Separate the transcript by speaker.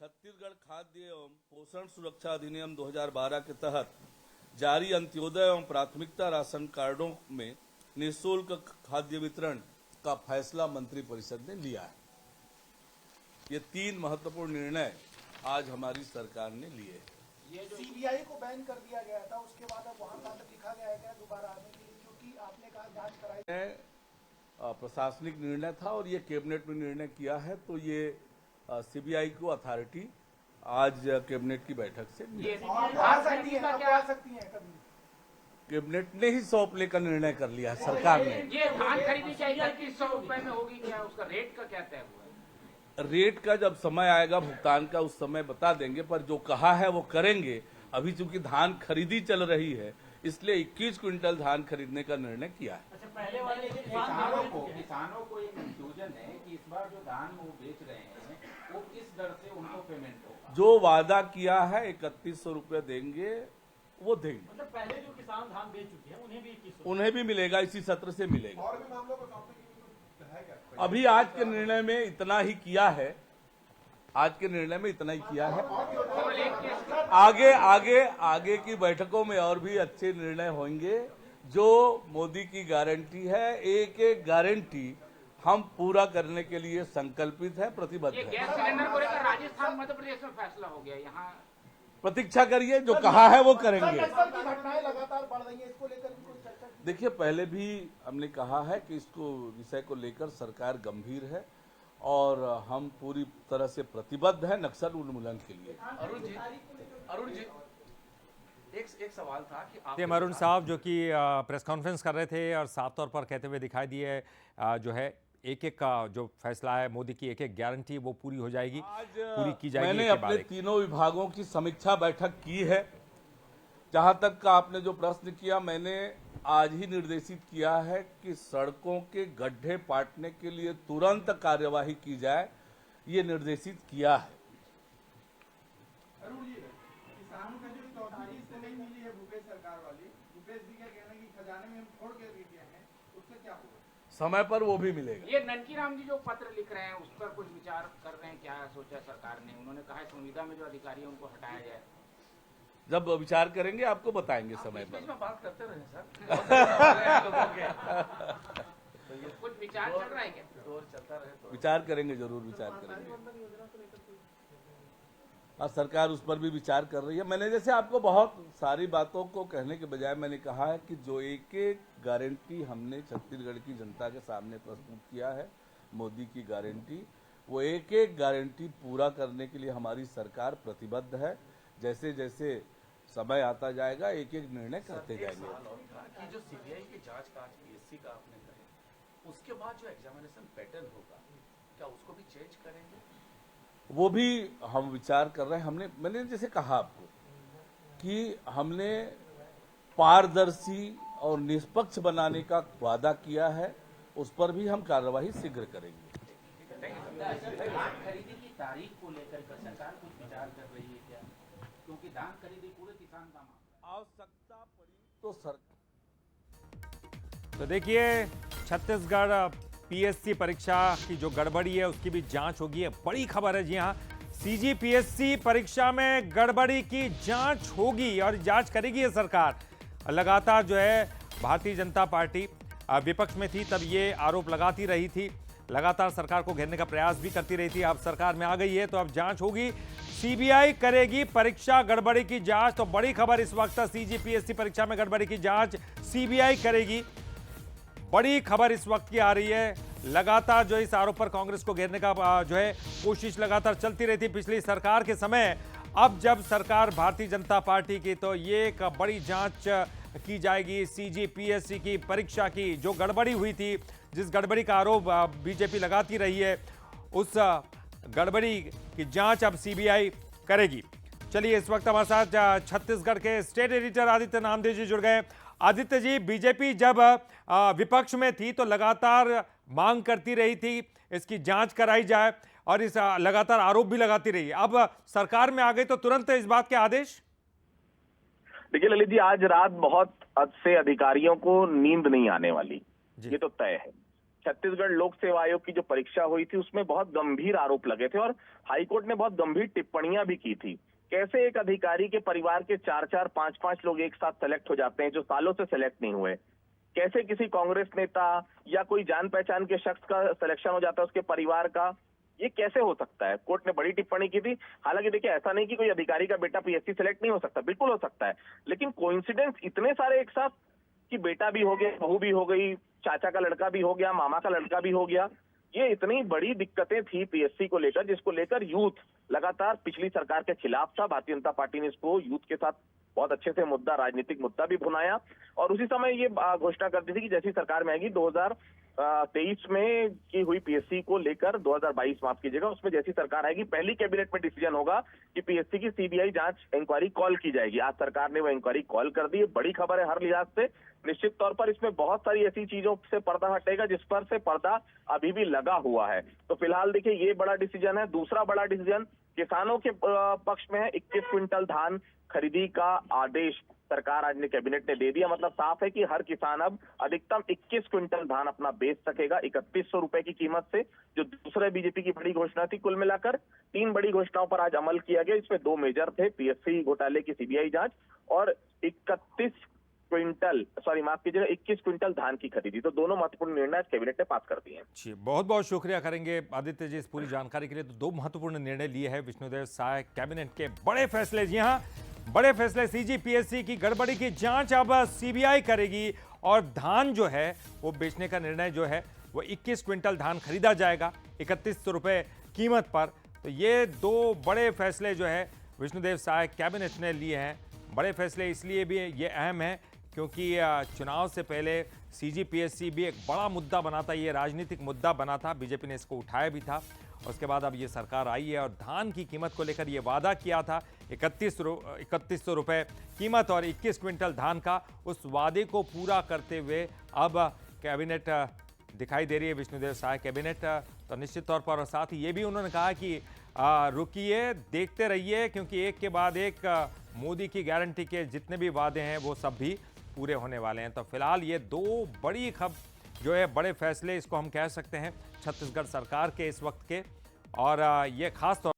Speaker 1: छत्तीसगढ़ खाद्य एवं पोषण सुरक्षा अधिनियम 2012 के तहत जारी अंत्योदय एवं प्राथमिकता राशन कार्डों में निःशुल्क खाद्य वितरण का फैसला मंत्रिपरिषद ने लिया है। ये 3 महत्वपूर्ण निर्णय आज हमारी सरकार ने लिए हैं।
Speaker 2: सीबीआई को बैन कर दिया गया था, उसके बाद अब वहां पर लिखा गया है क्या दोबारा आने के लिए, क्योंकि आपने कहा जांच कराई।
Speaker 1: प्रशासनिक निर्णय था और ये कैबिनेट में निर्णय किया है, तो ये सीबीआई को अथॉरिटी आज कैबिनेट की बैठक से मिली। कैबिनेट ने ही सौंपने का निर्णय कर लिया है सरकार ने।
Speaker 3: ये धान खरीदी चाहिए 3100 रुपए में होगी क्या, उसका रेट का क्या तय हुआ है?
Speaker 1: रेट का जब समय आएगा भुगतान का उस समय बता देंगे, पर जो कहा है वो करेंगे। अभी चूंकि धान खरीदी चल रही है इसलिए 21 क्विंटल धान खरीदने का निर्णय किया है।
Speaker 3: अच्छा, पहले वाले किसानों को एक कंफ्यूजन है कि इस बार जो धान वो बेच रहे हैं वो किस दर से उनको पेमेंट होगा।
Speaker 1: जो वादा किया है 3100 रुपये देंगे वो देंगे।
Speaker 4: मतलब पहले जो किसान धान बेच चुके हैं
Speaker 1: उन्हें भी मिलेगा, इसी सत्र से मिलेगा।
Speaker 2: और भी मामलों को सौंपने की है क्या?
Speaker 1: अभी आज के निर्णय में इतना ही किया है, आज के निर्णय में इतना ही किया है। आगे की बैठकों में और भी अच्छे निर्णय होंगे। जो मोदी की गारंटी है, एक एक गारंटी हम पूरा करने के लिए संकल्पित है, प्रतिबद्ध है।
Speaker 3: गैस सिलेंडर को लेकर राजस्थान मध्य प्रदेश में फैसला हो गया, यहाँ
Speaker 1: प्रतीक्षा करिए, जो कहा है वो करेंगे।
Speaker 2: नक्सल की घटनाएं लगातार बढ़ रही हैं, इसको लेकर भी कोई चर्चा?
Speaker 1: देखिए, पहले भी हमने कहा है कि इसको विषय को लेकर सरकार गंभीर है और हम पूरी तरह से प्रतिबद्ध है नक्सल उन्मूलन के लिए।
Speaker 5: अरुण जी एक सवाल था कि आप
Speaker 6: अरुण साहब जो कि प्रेस कॉन्फ्रेंस कर रहे थे और साफ तौर पर कहते हुए दिखाई दिए जो है एक का जो फैसला है मोदी की एक गारंटी वो पूरी हो जाएगी, पूरी की जाएगी।
Speaker 1: मैंने अपने तीनों विभागों की समीक्षा बैठक की है। जहां तक का आपने जो प्रश्न किया, मैंने आज ही निर्देशित किया है कि सड़कों के गड्ढे पाटने के लिए तुरंत कार्यवाही की जाए, ये निर्देशित किया है।
Speaker 2: अरुण जी, किसानों का जो चौथाई इससे नहीं मिली है भूपेश सरकार वाली, भूपेश जी का कहना है कि खजाने में हम छोड़ के दे दिए हैं, उससे क्या होगा?
Speaker 1: समय पर वो भी मिलेगा।
Speaker 3: ये ननकी राम जी जो पत्र लिख रहे हैं उस पर कुछ विचार कर रहे हैं, क्या सोचा सरकार ने? उन्होंने कहा है संविदा में जो अधिकारी है उनको हटाया जाए।
Speaker 1: जब विचार करेंगे आपको बताएंगे समय पर।
Speaker 5: इसमें बात करते रहे सर।
Speaker 3: कुछ विचार चल रहा है क्या?
Speaker 5: दौर चलता रहे तो
Speaker 1: विचार करेंगे, जरूर विचार करेंगे। और सरकार उस पर भी विचार कर रही है। मैंने जैसे आपको बहुत सारी बातों को कहने के बजाय मैंने कहा है कि जो एक एक गारंटी हमने छत्तीसगढ़ की जनता के सामने प्रस्तुत किया है, मोदी की गारंटी, वो एक एक गारंटी पूरा करने के लिए हमारी सरकार प्रतिबद्ध है। जैसे जैसे समय आता जाएगा एक एक निर्णय करते जाएंगे।
Speaker 5: कि जो सीबीआई की जांच का पीएससी का आपने कहे, उसके बाद जो एग्जामिनेशन पैटर्न होगा क्या उसको भी चेंज करेंगे?
Speaker 1: वो भी हम विचार कर रहे हैं। मैंने जैसे कहा आपको कि हमने पारदर्शी और निष्पक्ष बनाने का वादा किया है, उस पर भी हम कार्यवाही शीघ्र करेंगे।
Speaker 3: धान खरीदी की तारीख को लेकर सरकार कुछ विचार कर रही है क्या? क्योंकि धान खरीदी पूरे किसान का मामला,
Speaker 1: आवश्यकता पड़ी तो सरकार।
Speaker 6: तो देखिए, छत्तीसगढ़ पीएससी परीक्षा की जो गड़बड़ी है उसकी भी जांच होगी। है बड़ी खबर है। जी हाँ, सीजीपीएससी परीक्षा में गड़बड़ी की जांच होगी और जांच करेगी ये सरकार। लगातार जो है भारतीय जनता पार्टी विपक्ष में थी तब ये आरोप लगाती रही थी, लगातार सरकार को घेरने का प्रयास भी करती रही थी। अब सरकार में आ गई है तो अब जांच होगी। सीबीआई करेगी परीक्षा गड़बड़ी की जांच। तो बड़ी खबर इस वक्त, सीजीपीएससी परीक्षा में गड़बड़ी की जांच सीबीआई करेगी। बड़ी खबर इस वक्त की आ रही है। लगातार जो इस आरोप पर कांग्रेस को घेरने का जो है कोशिश लगातार चलती रही थी पिछली सरकार के समय। अब जब सरकार भारतीय जनता पार्टी की, तो ये एक बड़ी जांच की जाएगी सीजीपीएससी की परीक्षा की। जो गड़बड़ी हुई थी, जिस गड़बड़ी का आरोप बीजेपी लगाती रही है, उस गड़बड़ी की जांच अब सीबीआई करेगी। चलिए, इस वक्त हमारे साथ छत्तीसगढ़ के स्टेट एडिटर आदित्य नामदेव जी जुड़ गए। आदित्य जी, बीजेपी जब विपक्ष में थी तो लगातार मांग करती रही थी इसकी जांच कराई जाए और इस लगातार आरोप भी लगाती रही। अब सरकार में आ गई तो तुरंत इस बात के आदेश?
Speaker 7: देखिए ललित जी, आज रात बहुत से अधिकारियों को नींद नहीं आने वाली, ये तो तय है। छत्तीसगढ़ लोक सेवा आयोग की जो परीक्षा हुई थी उसमें बहुत गंभीर आरोप लगे थे और हाईकोर्ट ने बहुत गंभीर टिप्पणियां भी की थी। कैसे एक अधिकारी के परिवार के 4-4, 5-5 लोग एक साथ सेलेक्ट हो जाते हैं जो सालों से सेलेक्ट नहीं हुए। कैसे किसी कांग्रेस नेता या कोई जान पहचान के शख्स का सिलेक्शन हो जाता है उसके परिवार का, ये कैसे हो सकता है। कोर्ट ने बड़ी टिप्पणी की थी। हालांकि देखिए, ऐसा नहीं कि कोई अधिकारी का बेटा पीएससी सेलेक्ट नहीं हो सकता, बिल्कुल हो सकता है, लेकिन कोइंसिडेंस इतने सारे एक साथ कि बेटा भी हो गया, बहू भी हो गई, चाचा का लड़का भी हो गया, मामा का लड़का भी हो गया, ये इतनी बड़ी दिक्कतें थी पीएससी को लेकर, जिसको लेकर यूथ लगातार पिछली सरकार के खिलाफ था। भारतीय जनता पार्टी ने इसको यूथ के साथ बहुत अच्छे से मुद्दा, राजनीतिक मुद्दा भी बनाया और उसी समय ये घोषणा कर दी थी कि जैसी सरकार में आएगी 2023 में की हुई पीएससी को लेकर, 2022 माफ कीजिएगा, उसमें जैसी सरकार आएगी पहली कैबिनेट में डिसीजन होगा कि पीएससी की सीबीआई जांच इंक्वायरी कॉल की जाएगी। आज सरकार ने वो इंक्वायरी कॉल कर दी है, बड़ी खबर है हर लिहाज से। निश्चित तौर पर इसमें बहुत सारी ऐसी चीजों से पर्दा हटेगा जिस पर से पर्दा अभी भी लगा हुआ है। तो फिलहाल देखिए, ये बड़ा डिसीजन है। दूसरा बड़ा डिसीजन किसानों के पक्ष में है। 21 क्विंटल धान खरीदी का आदेश सरकार आज ने कैबिनेट ने दे दिया। मतलब साफ है कि हर किसान अब अधिकतम 21 क्विंटल धान अपना बेच सकेगा 3100 रुपए की कीमत से, जो दूसरे बीजेपी की बड़ी घोषणा थी। कुल मिलाकर 3 बड़ी घोषणाओं पर आज अमल किया गया। इसमें 2 मेजर थे, पीएससी घोटाले की सीबीआई जांच और 21 क्विंटल धान की खरीदी। तो दोनों महत्वपूर्ण निर्णय कैबिनेट ने पास कर दिए हैं।
Speaker 6: जी, बहुत बहुत शुक्रिया करेंगे आदित्य जी इस पूरी जानकारी के लिए। तो 2 महत्वपूर्ण निर्णय लिए हैं विष्णुदेव साय कैबिनेट के, बड़े फैसले। जी हाँ, बड़े फैसले। सीजीपीएससी की गड़बड़ी की जांच अब सीबीआई करेगी और धान जो है वो बेचने का निर्णय जो है वो 21 क्विंटल धान खरीदा जाएगा 3100 रुपए कीमत पर। तो ये 2 बड़े फैसले जो है विष्णुदेव साय कैबिनेट ने लिए हैं। बड़े फैसले इसलिए भी ये अहम है क्योंकि चुनाव से पहले सीजीपीएससी भी एक बड़ा मुद्दा बना था, ये राजनीतिक मुद्दा बना था, बीजेपी ने इसको उठाया भी था। उसके बाद अब ये सरकार आई है और धान की कीमत को लेकर ये वादा किया था 3100 रुपये कीमत और 21 क्विंटल धान का, उस वादे को पूरा करते हुए अब कैबिनेट दिखाई दे रही है विष्णुदेव साय कैबिनेट। तो निश्चित तौर पर, और साथ ही ये भी उन्होंने कहा कि रुकिए, देखते रहिए, क्योंकि एक के बाद एक मोदी की गारंटी के जितने भी वादे हैं वो सब भी पूरे होने वाले हैं। तो फिलहाल ये 2 बड़ी जो है बड़े फैसले इसको हम कह सकते हैं छत्तीसगढ़ सरकार के इस वक्त के, और ये खास तौर